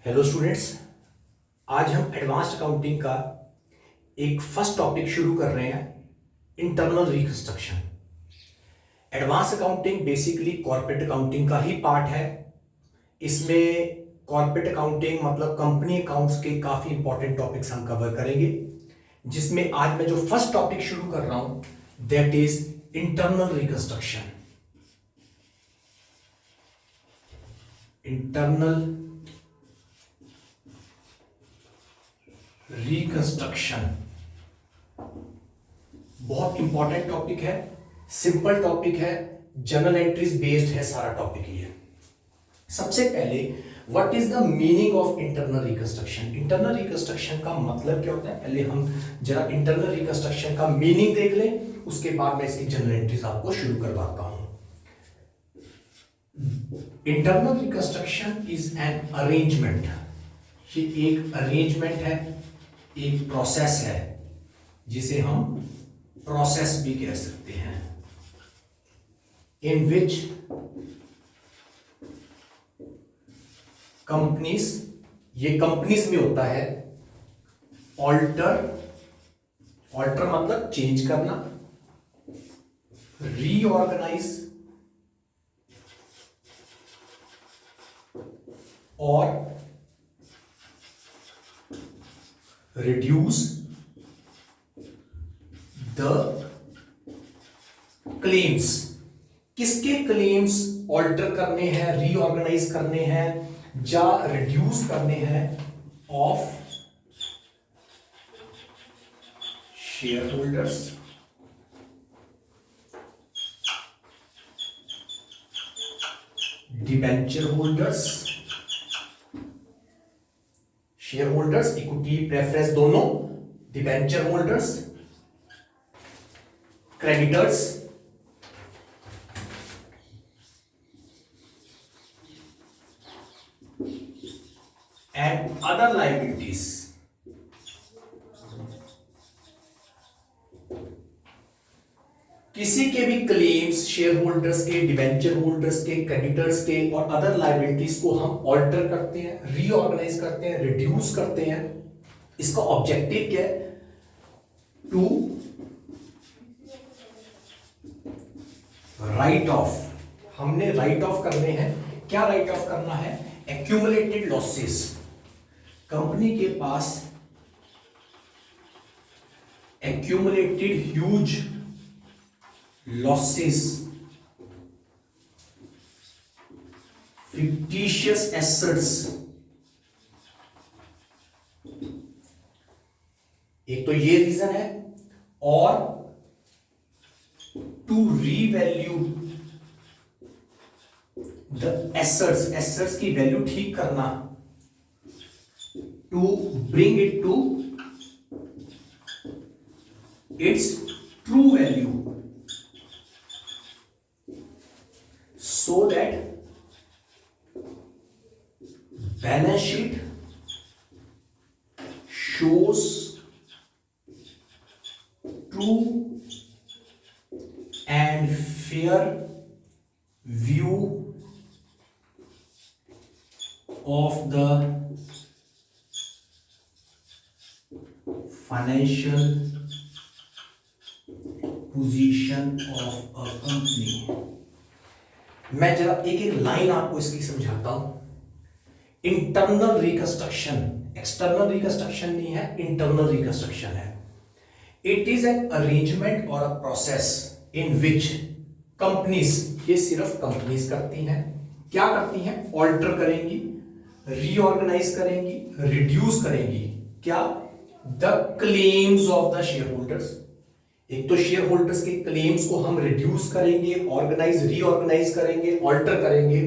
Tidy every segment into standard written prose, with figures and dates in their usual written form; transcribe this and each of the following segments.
Hello students, आज हम advanced accounting का एक फर्स्ट टॉपिक शुरू कर रहे हैं, internal reconstruction. Advance accounting basically corporate accounting का ही पार्ट है। इसमें कॉर्पोरेट अकाउंटिंग मतलब कंपनी अकाउंट्स के काफी इंपॉर्टेंट टॉपिक्स हम कवर करेंगे, जिसमें आज मैं जो फर्स्ट टॉपिक शुरू कर रहा हूं that is internal reconstruction. Internal reconstruction बहुत इंपॉर्टेंट टॉपिक है, सिंपल टॉपिक है, जर्नल एंट्रीज बेस्ड है सारा टॉपिक ये। सबसे पहले what is the meaning of internal reconstruction. Internal reconstruction का मतलब क्या होता है, पहले हम जरा इंटरनल रिकंस्ट्रक्शन का मीनिंग देख लें, उसके बाद मैं इसकी जर्नल एंट्रीज आपको शुरू करवाता हूं। Internal reconstruction is an arrangement. ये एक अरेंजमेंट है, एक प्रोसेस है जिसे हम प्रोसेस भी कह सकते हैं, इन विच कंपनीज, ये कंपनीज में होता है, ऑल्टर मतलब चेंज करना, रीऑर्गेनाइज और रिड्यूस द क्लेम्स। किसके क्लेम्स ऑल्टर करने हैं, रीऑर्गेनाइज करने हैं या रिड्यूस करने हैं? Of share holders, debenture holders, share holders equity preference दोनों, debenture holders, creditors and other liabilities. किसी के भी क्लेम्स शेयर होल्डर्स के, डिबेंचर होल्डर्स के, क्रेडिटर्स के और अदर लायबिलिटीज को हम ऑल्टर करते हैं, रीऑर्गेनाइज करते हैं, रिड्यूस करते हैं। इसका ऑब्जेक्टिव क्या है? To write off. हमने राइट ऑफ करने हैं। क्या राइट ऑफ करना है? Accumulated losses. कंपनी के पास accumulated huge losses, fictitious assets, एक तो ये रीजन है, और to revalue the assets, assets की वैल्यू ठीक करना, to bring it to its true value, so that balance sheet shows true and fair view of the financial position of a company। मैं जरा एक एक लाइन आपको इसकी समझाता हूं। इंटरनल रिकंस्ट्रक्शन, एक्सटर्नल रिकंस्ट्रक्शन नहीं है, इंटरनल रिकंस्ट्रक्शन है। इट इज एन अरेंजमेंट और a process in which companies, ये सिर्फ कंपनीज करती हैं, क्या करती हैं? ऑल्टर करेंगी, रीऑर्गेनाइज करेंगी, रिड्यूस करेंगी। क्या? The claims of the share holders. एक तो शेयर होल्डर्स के क्लेम्स को हम रिड्यूस करेंगे, ऑर्गेनाइज, रीऑर्गेनाइज करेंगे, ऑल्टर करेंगे।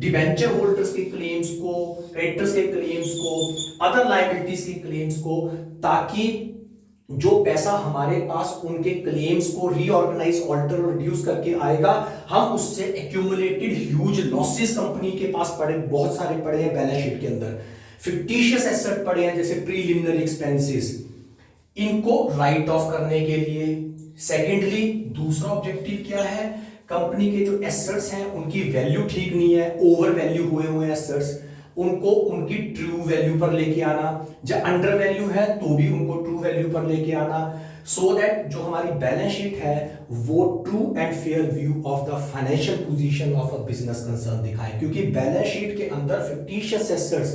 डिबेंचर होल्डर्स के क्लेम्स को, क्रेडिटर्स के क्लेम्स को, अदर लायबिलिटीज के क्लेम्स को, ताकि जो पैसा हमारे पास उनके क्लेम्स को रीऑर्गेनाइज, ऑल्टर और रिड्यूस करके आएगा, हम उससे एक्यूमुलेटेड ह्यूज लॉसेस कंपनी के पास पड़े, बहुत सारे पड़े हैं बैलेंस शीट के अंदर, फिक्टिशियस एसेट पड़े हैं जैसे प्रीलिमिनरी एक्सपेंसेस, इनको राइट ऑफ करने के लिए। सेकेंडली, दूसरा ऑब्जेक्टिव क्या है? कंपनी के जो एसेट्स हैं उनकी वैल्यू ठीक नहीं है, ओवर वैल्यू हुए एसेट्स, उनको उनकी ट्रू वैल्यू पर लेके आना, जब अंडर वैल्यू है तो भी उनको ट्रू वैल्यू पर लेके आना, सो दैट जो हमारी बैलेंस शीट है वो true and fair view of the financial position of a business concern दिखाए, क्योंकि बैलेंस शीट के अंदर fictitious assets,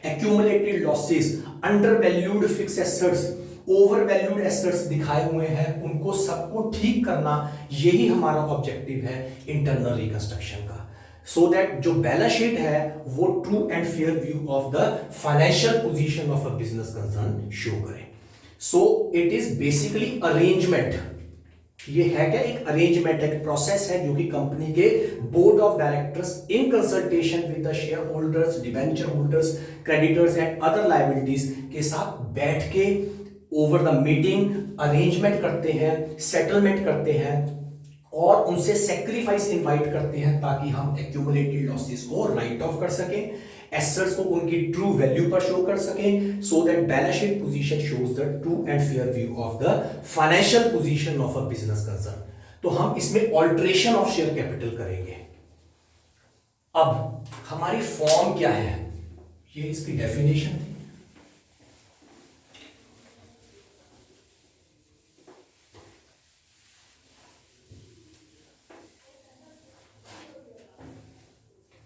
accumulated losses, under valued fix assets, over valued assets दिखाए हुए हैं, उनको सबको ठीक करना, यही हमारा ऑब्जेक्टिव है इंटरनल रिकंस्ट्रक्शन का, सो दैट जो बैलेंस शीट है वो true and fair view of the financial position of a business concern show करे। So it is basically arrangement, ये है क्या, एक अरेंजमेंट, एक प्रोसेस है जो कि कंपनी के board of directors in consultation with the share holders, debenture holders, creditors and other liabilities के साथ बैठ के ओवर द मीटिंग अरेंजमेंट करते हैं, सेटलमेंट करते हैं और उनसे सेक्रीफाइस इनवाइट करते हैं ताकि हम एक्यूमुलेटेड लॉसेस को राइट ऑफ कर सकें, एसेट्स को उनकी ट्रू वैल्यू पर शो कर सकें, so that balance sheet position shows the true and fair view of the financial position of a business concern. तो हम इसमें ऑल्टरेशन ऑफ शेयर कैपिटल करेंगे। अब हमारी फॉर्म क्या है, ये इसकी डेफिनेशन थी।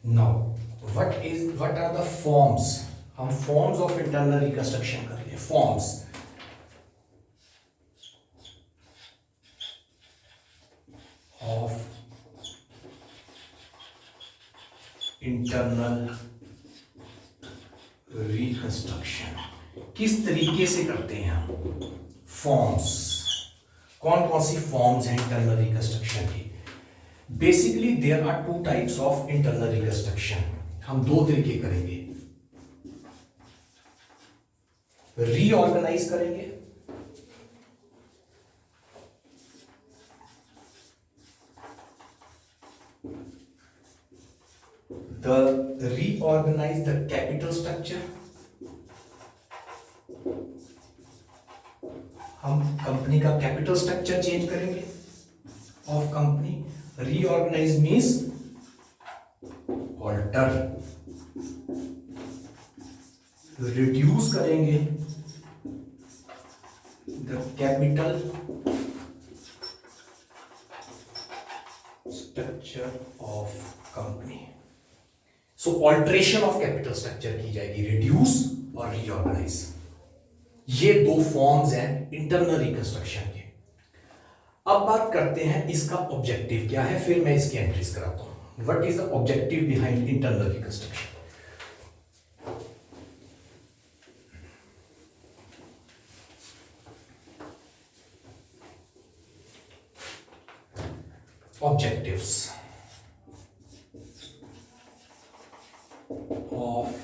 Now, what are the forms? हम forms of internal reconstruction कर रहे हैं। Forms of internal reconstruction किस तरीके से करते हैं हम? Forms, कौन कौन सी forms हैं internal reconstruction की? Basically there are two types of internal reconstruction, हम दो तरीके करेंगे, रीऑर्गेनाइज करेंगे रीऑर्गेनाइज द कैपिटल स्ट्रक्चर, हम कंपनी का कैपिटल स्ट्रक्चर चेंज करेंगे of company. Reorganize means alter, reduce करेंगे the capital structure of company. So alteration of capital structure की जाएगी, reduce और reorganize। ये दो फॉर्म्स हैं इंटरनल रिकंस्ट्रक्शन के। अब बात करते हैं इसका ऑब्जेक्टिव क्या है, फिर मैं इसकी एंट्रीज कराता हूं। What is the objective behind internal reconstruction? Objectives of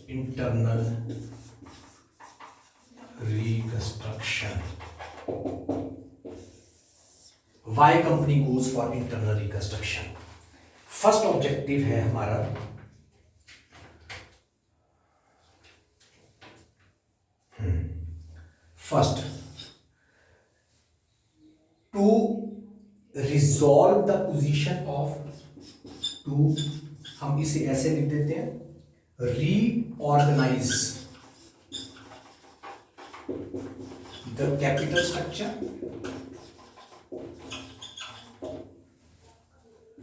internal reconstruction, why company goes for internal reconstruction? First objective है हमारा first to resolve the position of, to हम इसे ऐसे लिख देते हैं, reorganise the capital structure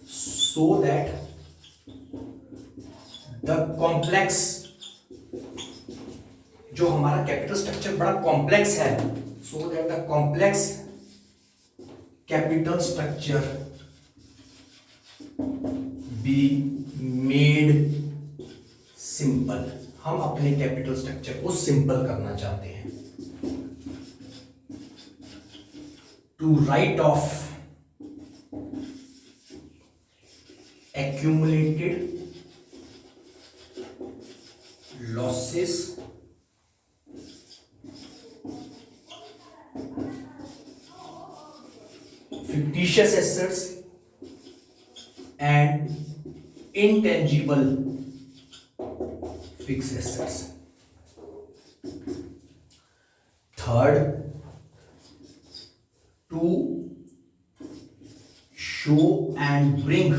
so that the complex, जो हमारा कैपिटल स्ट्रक्चर बड़ा कॉम्प्लेक्स है, so that the complex capital structure be made simple। हम अपने कैपिटल स्ट्रक्चर को सिंपल करना चाहते हैं। To write off accumulated losses fictitious assets and intangible fixed assets। Third, to show and bring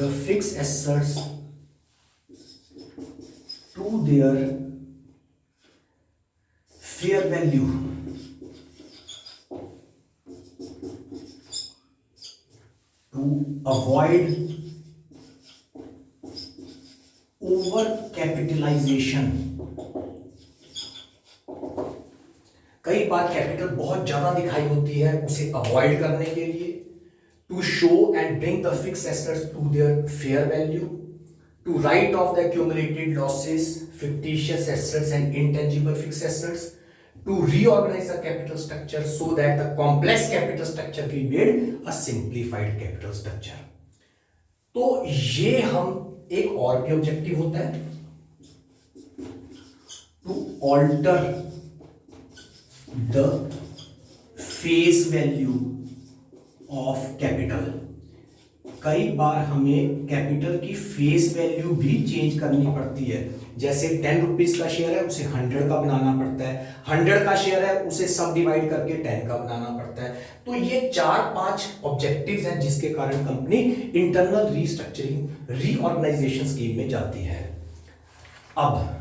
the fixed assets to their fair value to avoid over capitalization। कई बार capital बहुत ज्यादा दिखाई होती है, उसे अवॉइड करने के लिए, to show and bring the fixed assets to their fair value, to write off the accumulated losses, fictitious assets and intangible fixed assets, to reorganize the capital structure so that the complex capital structure be made a simplified capital structure। तो ये हम एक और भी objective होता है, to alter the face value of capital. कई बार हमें कैपिटल की फेस वैल्यू भी चेंज करनी पड़ती है। जैसे 10 रुपीज का शेयर है, उसे 100 का बनाना पड़ता है, 100 का शेयर है, उसे सब डिवाइड करके 10 का बनाना पड़ता है। तो ये 4-5 ऑब्जेक्टिव्स हैं जिसके कारण company internal restructuring, reorganisation scheme में जाती है। अब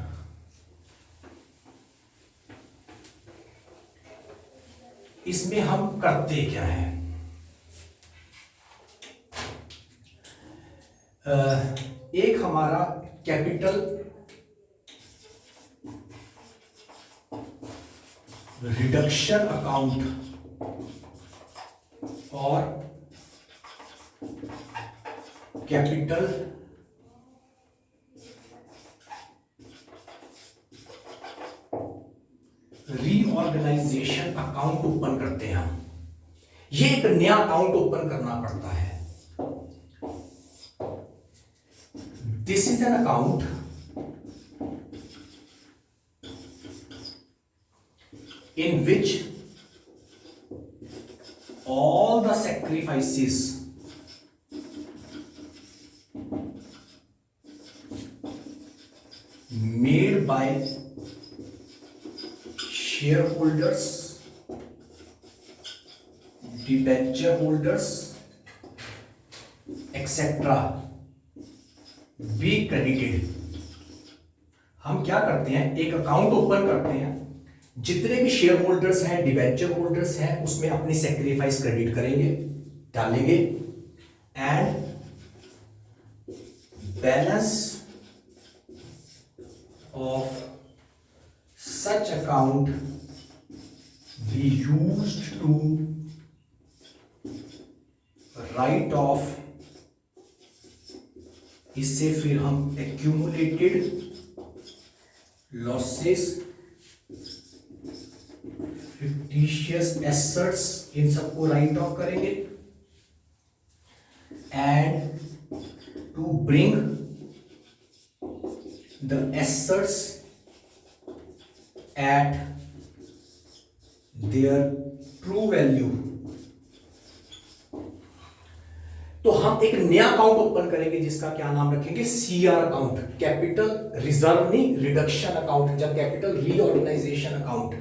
इसमें हम करते क्या है? एक हमारा कैपिटल रिडक्शन अकाउंट और कैपिटल रीऑर्गेनाइजेशन अकाउंट ओपन करते हैं हम। ये एक नया अकाउंट ओपन करना पड़ता है। This is an account in which all the sacrifices made by shareholders, debenture holders, etc. be credited। हम क्या करते हैं, एक अकाउंट ओपन करते हैं, जितने भी शेयर होल्डर्स हैं, डिबेंचर होल्डर्स हैं, उसमें अपनी सेक्रीफाइस क्रेडिट करेंगे, डालेंगे, and balance of such account be used to write off. इससे फिर हम एक्यूमुलेटेड लॉसेस, फिक्टिशियस एसेट्स, इन सबको राइट ऑफ करेंगे, and to bring the assets at their true value. तो हम एक नया अकाउंट ओपन करेंगे जिसका क्या नाम रखेंगे, सीआर अकाउंट, कैपिटल रिजर्व नहीं, रिडक्शन अकाउंट, जब कैपिटल रीऑर्गेनाइजेशन अकाउंट।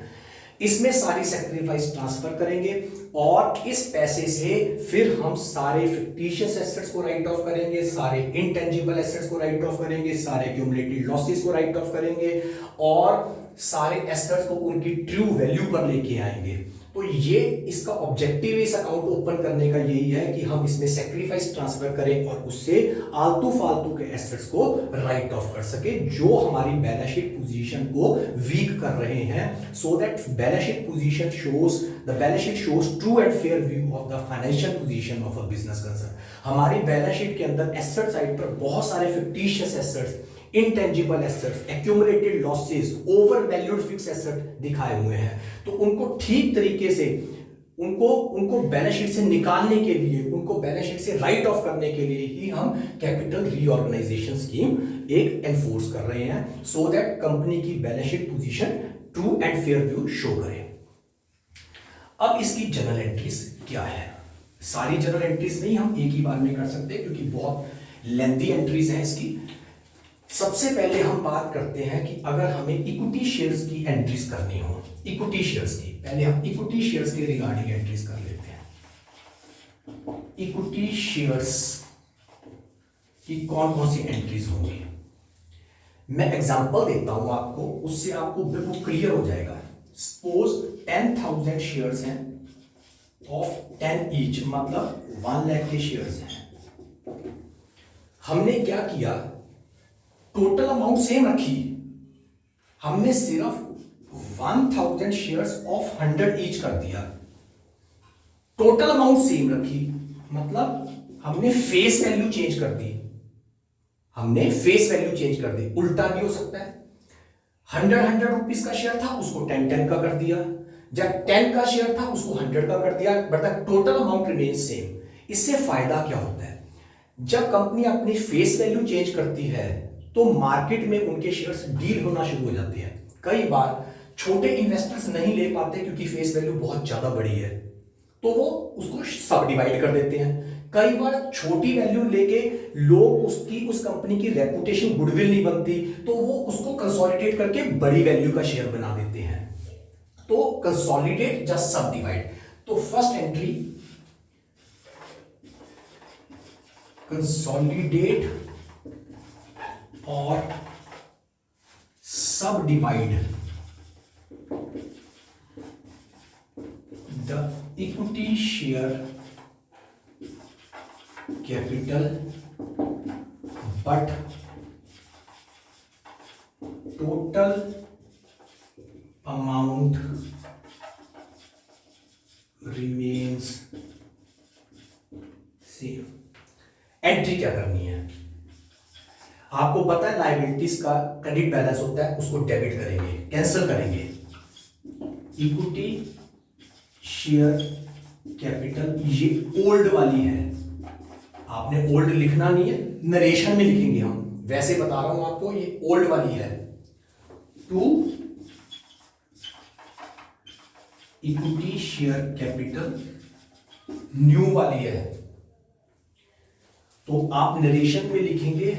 इसमें सारी सेक्रीफाइस ट्रांसफर करेंगे और इस पैसे से फिर हम सारे फिक्टिशियस एसेट्स को राइट ऑफ करेंगे, सारे इनटेंजिबल एसेट्स को राइट ऑफ करेंगे, सारे एक्यूमुलेटेड लॉसेस को राइट ऑफ करेंगे और सारे एसेट्स को उनकी ट्रू वैल्यू पर लेके आएंगे। तो ये इसका ऑब्जेक्टिव इस अकाउंट ओपन करने का यही है कि हम इसमें सेक्रीफाइस ट्रांसफर करें और उससे आलतू फालतू के एसेट्स को राइट ऑफ कर सके जो हमारी बैलेंस शीट पोजीशन को वीक कर रहे हैं, so that balance sheet position shows, the balance sheet shows true and fair view of the financial position of a business concern. हमारी बैलेंस शीट के अंदर एसेट साइड पर बहुत सारे fictitious assets, intangible assets, accumulated losses, over valued fix asset दिखाए हुए हैं। तो उनको ठीक तरीके से उनको बैलेंस शीट से निकालने के लिए, उनको बैलेंस शीट से राइट ऑफ करने के लिए ही हम कैपिटल रीऑर्गेनाइजेशन स्कीम एक एनफोर्स कर रहे हैं, सो दैट कंपनी की balance sheet position true and fair view show करे। अब इसकी जर्नल एंट्रीज क्या है? सारी जर्नल एंट्रीज नहीं हम एक ही बार में कर सकते क्योंकि बहुत लेंथी एंट्रीज हैं इसकी। सबसे पहले हम बात करते हैं कि अगर हमें इक्विटी शेयर्स की एंट्रीज करनी हो, इक्विटी शेयर्स की, पहले हम इक्विटी शेयर्स के रिगार्डिंग एंट्रीज कर लेते हैं। इक्विटी शेयर्स कि कौन कौन सी एंट्रीज होंगी। मैं एग्जांपल देता हूं आपको, उससे आपको बिल्कुल क्लियर हो जाएगा। सपोज 10,000 शेयर्स हैं ऑफ 10 ईच, मतलब 1 लाख के शेयर्स हैं। हमने क्या किया, टोटल अमाउंट सेम रखी, हमने सिर्फ 1000 शेयर्स ऑफ 100 ईच कर दिया। टोटल अमाउंट सेम रखी, मतलब हमने फेस वैल्यू चेंज कर दी। हमने फेस वैल्यू चेंज कर दी। उल्टा भी हो सकता है, 100 रुपीज का शेयर था, उसको 10 का कर दिया। जब 10 का शेयर था, उसको 100 का कर दिया, but the total amount remain same. इससे फायदा क्या होता है, जब कंपनी अपनी फेस वैल्यू चेंज करती है तो मार्केट में उनके शेयर्स डील होना शुरू हो जाते हैं। कई बार छोटे इन्वेस्टर्स नहीं ले पाते क्योंकि फेस वैल्यू बहुत ज्यादा बड़ी है, तो वो उसको सब डिवाइड कर देते हैं। कई बार छोटी वैल्यू लेके लोग उस कंपनी की रेपुटेशन, गुडविल नहीं बनती, तो वो उसको कंसोलिडेट करके बड़ी वैल्यू का शेयर बना देते हैं। तो कंसोलिडेट जस्ट सब डिवाइड। तो फर्स्ट एंट्री, कंसोलिडेट और सब divide the equity share capital but total amount remains same. Entry क्या करनी है, आपको पता है लायबिलिटीज का क्रेडिट बैलेंस होता है, उसको डेबिट करेंगे, कैंसिल करेंगे। इक्विटी शेयर कैपिटल, ये ओल्ड वाली है, आपने ओल्ड लिखना नहीं है, नरेशन में लिखेंगे हम, वैसे बता रहा हूं आपको, ये ओल्ड वाली है। To equity share capital new वाली है, तो आप नरेशन में लिखेंगे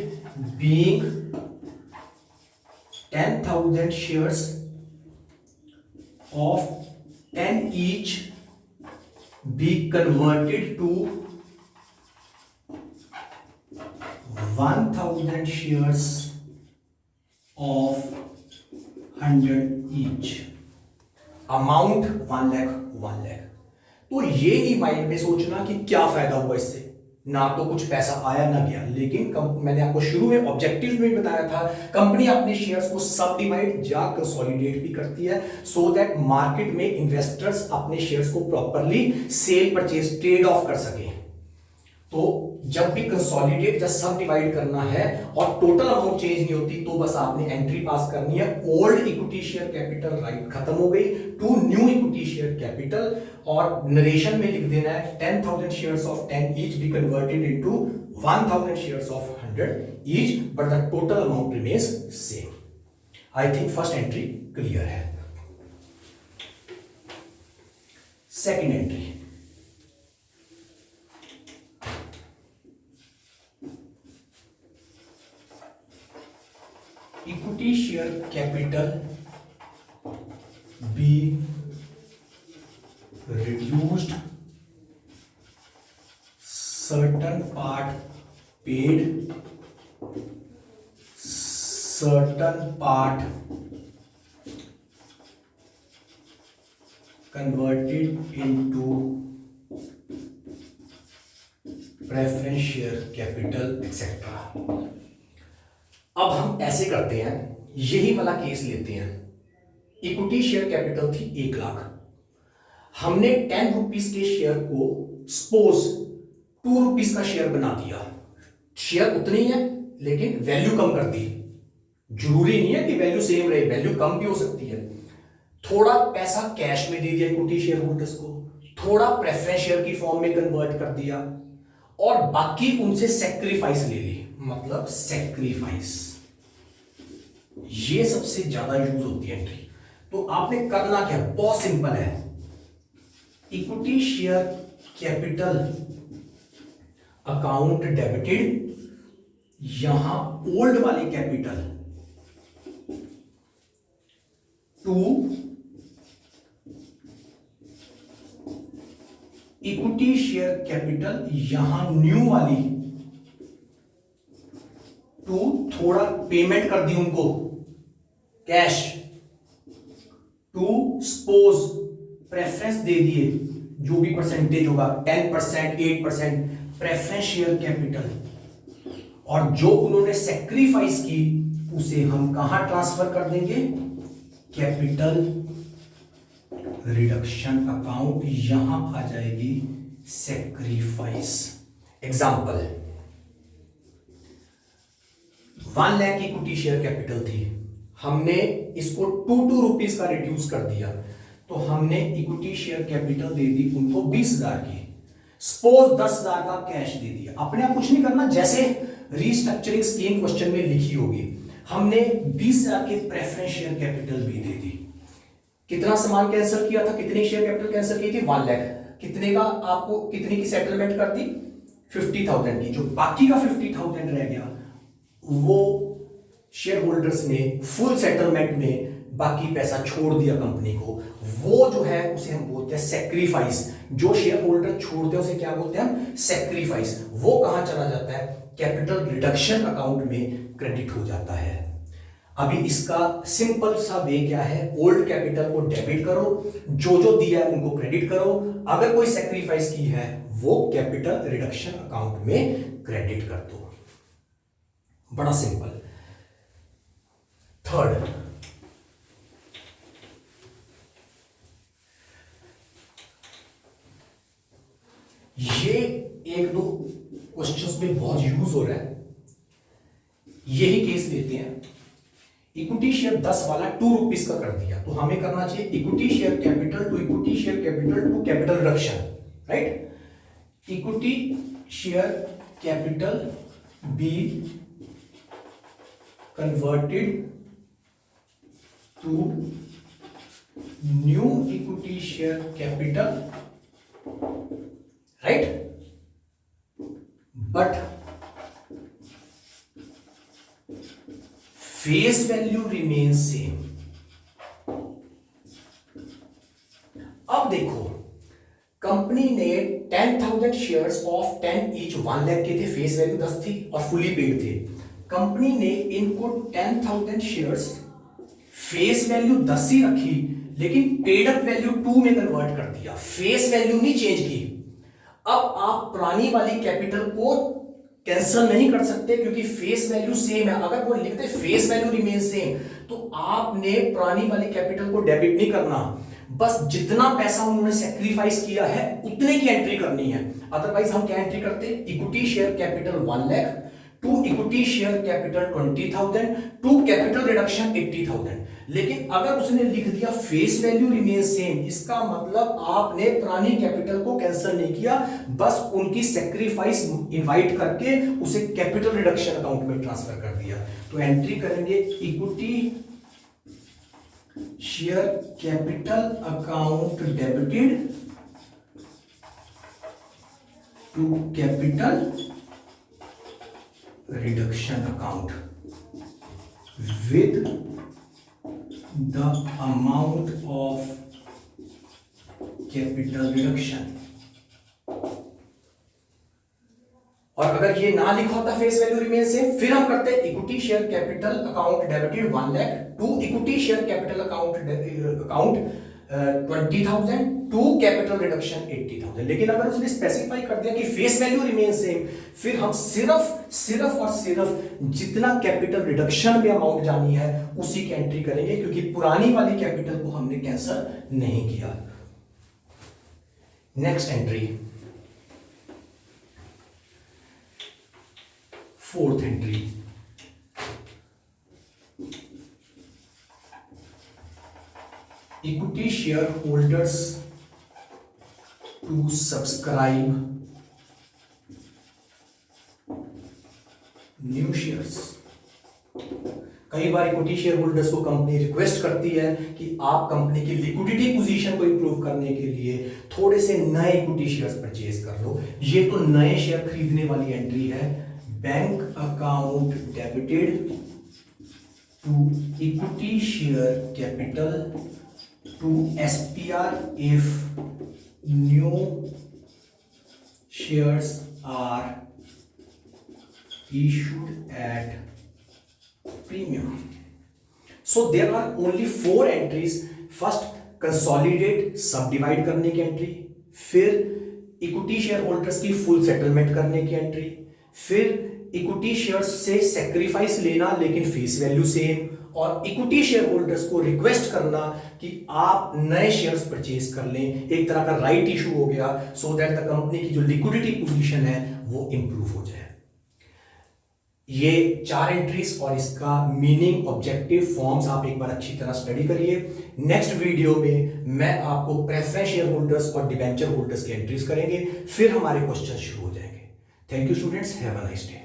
being 10,000 shares of 10 each be converted to 1,000 shares of 100 each, amount 1 lakh 1 lakh. तो ये ही माइंड में सोचना कि क्या फायदा हुआ इससे, ना तो कुछ पैसा आया ना गया, लेकिन मैंने आपको शुरू में ऑब्जेक्टिव में बताया था, कंपनी अपने शेयर्स को सब डिवाइड या कंसोलिडेट भी करती है, सो दैट मार्केट में इन्वेस्टर्स अपने शेयर्स को properly cell purchase trade off कर सके। तो जब भी कंसोलिडेट या सब डिवाइड करना है और टोटल अमाउंट चेंज नहीं होती, तो बस आपने एंट्री पास करनी है, old equity share capital right खत्म हो गई, to new equity share capital, और नरेशन में लिख देना है 10,000 shares of 10 each be converted into 1,000 shares of 100 each, but the total amount remains same. I think first entry clear है। Second entry, equity share capital be reduced, certain part paid, certain part converted into preference share capital etc। अब हम ऐसे करते हैं, यही वाला case लेते हैं। इक्विटी शेयर कैपिटल थी 1 लाख, हमने 10 रुपीज के शेयर को सपोज 2 रुपीज का शेयर बना दिया। शेयर उतनी है लेकिन वैल्यू कम कर दी, जरूरी नहीं है कि वैल्यू सेम रहे, वैल्यू कम भी हो सकती है। थोड़ा पैसा कैश में दे दिया इक्विटी शेयर होल्डर्स को, थोड़ा प्रेफरेंस शेयर की फॉर्म में कन्वर्ट कर दिया, और बाकी उनसे सेक्रीफाइस ले ली, मतलब सेक्रीफाइस, ये सबसे ज्यादा यूज होती है एंट्री। तो आपने करना क्या, बहुत सिंपल है, equity share capital account debited, यहां ओल्ड वाली capital to equity share capital, यहां न्यू वाली थोड़ा पेमेंट कर दी उनको कैश, टू सपोज प्रेफरेंस दे दिए, जो भी परसेंटेज होगा 10%, 8% प्रेफरेंस शेयर कैपिटल, और जो उन्होंने सेक्रीफाइस की उसे हम कहां ट्रांसफर कर देंगे, कैपिटल रिडक्शन अकाउंट, यहां आ जाएगी sacrifice. Example, 1 lakh equity share capital थी, हमने इसको 2 रुपीज का रिड्यूस कर दिया, तो हमने इक्विटी शेयर कैपिटल दे दी उनको 20,000 की, सपोज 10,000 का कैश दे दिया। अपने आप कुछ नहीं करना, जैसे रीस्ट्रक्चरिंग स्कीम क्वेश्चन में लिखी होगी, हमने 20,000 के प्रेफरेंस शेयर कैपिटल भी दे दी। कितना सामान कैंसिल किया था, कितनी शेयर कैपिटल कैंसिल की थी, 1 लाख, कितने का आपको, कितनी की सेटलमेंट कर दी, 50,000 की, जो बाकी का 50,000 रह गया वो शेयर होल्डर्स ने फुल सेटलमेंट में बाकी पैसा छोड़ दिया कंपनी को, वो जो है उसे हम बोलते हैं सेक्रीफाइस। जो शेयर होल्डर छोड़ते हैं उसे क्या बोलते हैं हम, सेक्रीफाइस। वो कहां चला जाता है, कैपिटल रिडक्शन अकाउंट में क्रेडिट हो जाता है। अभी इसका सिंपल सा वे क्या है, ओल्ड कैपिटल को डेबिट करो, जो जो दिया है उनको क्रेडिट करो, अगर कोई सेक्रीफाइस की है वो कैपिटल रिडक्शन अकाउंट में क्रेडिट कर दो। बड़ा सिंपल। थर्ड, ये एक दो क्वेश्चंस में बहुत यूज हो रहा है, यही केस लेते हैं। इक्विटी शेयर 10 वाला 2 रुपीज का कर दिया, तो हमें करना चाहिए equity share capital to equity share capital to capital reduction, right. Equity share capital be converted to new equity share capital, right, but face value remain same. अब देखो, कंपनी ने 10,000 शेयर्स ऑफ 10 ईच 1 लाख के थे, face value 10 थी और fully paid थे। Company ने इनको 10,000 शेयर्स फेस वैल्यू 10 ही रखी, लेकिन पेड अप वैल्यू 2 में कन्वर्ट कर दिया, फेस वैल्यू नहीं चेंज की। अब आप पुरानी वाली कैपिटल को कैंसिल नहीं कर सकते क्योंकि फेस वैल्यू सेम है। अगर वो लिखते फेस वैल्यू रिमेन सेम, तो आपने पुरानी वाली कैपिटल को डेबिट नहीं करना, बस जितना पैसा उन्होंने सेक्रीफाइस किया है उतने की एंट्री करनी है। अदरवाइज हम क्या एंट्री करते, equity share capital 1 lakh to equity share capital 20,000 to capital reduction 80,000। लेकिन अगर उसने लिख दिया फेस वैल्यू रिमेन सेम, इसका मतलब आपने पुरानी कैपिटल को कैंसिल नहीं किया, बस उनकी सेक्रीफाइस इनवाइट करके उसे कैपिटल रिडक्शन अकाउंट में ट्रांसफर कर दिया। तो एंट्री करेंगे equity share capital account debited to capital reduction account with the amount of capital reduction। और अगर ये ना लिखा होता फेस वैल्यू रिमेन सेम, फिर हम करते हैं equity share capital account debited 1 lakh to equity share capital account 20,000 to capital reduction 80,000। लेकिन अगर उसने स्पेसिफाई कर दिया कि फेस वैल्यू रिमेन सेम, फिर हम सिर्फ और सिर्फ जितना कैपिटल रिडक्शन में अमाउंट जानी है उसी की एंट्री करेंगे, क्योंकि पुरानी वाली कैपिटल को हमने कैंसिल नहीं किया। Next entry, fourth entry, equity share holders to subscribe new shares. कई बार इक्विटी शेयर होल्डर्स को कंपनी रिक्वेस्ट करती है कि आप कंपनी की लिक्विडिटी पोजीशन को इंप्रूव करने के लिए थोड़े से नए इक्विटी शेयर्स परचेज कर लो। ये तो नए शेयर खरीदने वाली एंट्री है। Bank account debited to equity share capital to SPR if new shares are issued at premium. So there are only 4 entries. First consolidate सब डिवाइड करने की एंट्री, फिर इक्विटी शेयर होल्डर्स की फुल सेटलमेंट करने की entry, फिर equity shares से sacrifice लेना लेकिन फेस वैल्यू सेम, और इक्विटी शेयर होल्डर्स को रिक्वेस्ट करना कि आप नए शेयर्स परचेज कर लें. एक तरह का राइट इशू हो गया सो दैट द कंपनी की जो लिक्विडिटी पोजीशन है वो इंप्रूव हो जाए. ये 4 एंट्रीज और इसका मीनिंग, ऑब्जेक्टिव, फॉर्म्स आप एक बार अच्छी तरह स्टडी करिए. नेक्स्ट वीडियो में मैं आपको प्रेफरेंस शेयर होल्डर्स और डिबेंचर होल्डर्स की एंट्रीज करेंगे, फिर हमारे क्वेश्चन शुरू हो जाएंगे. Thank you students, have a nice day.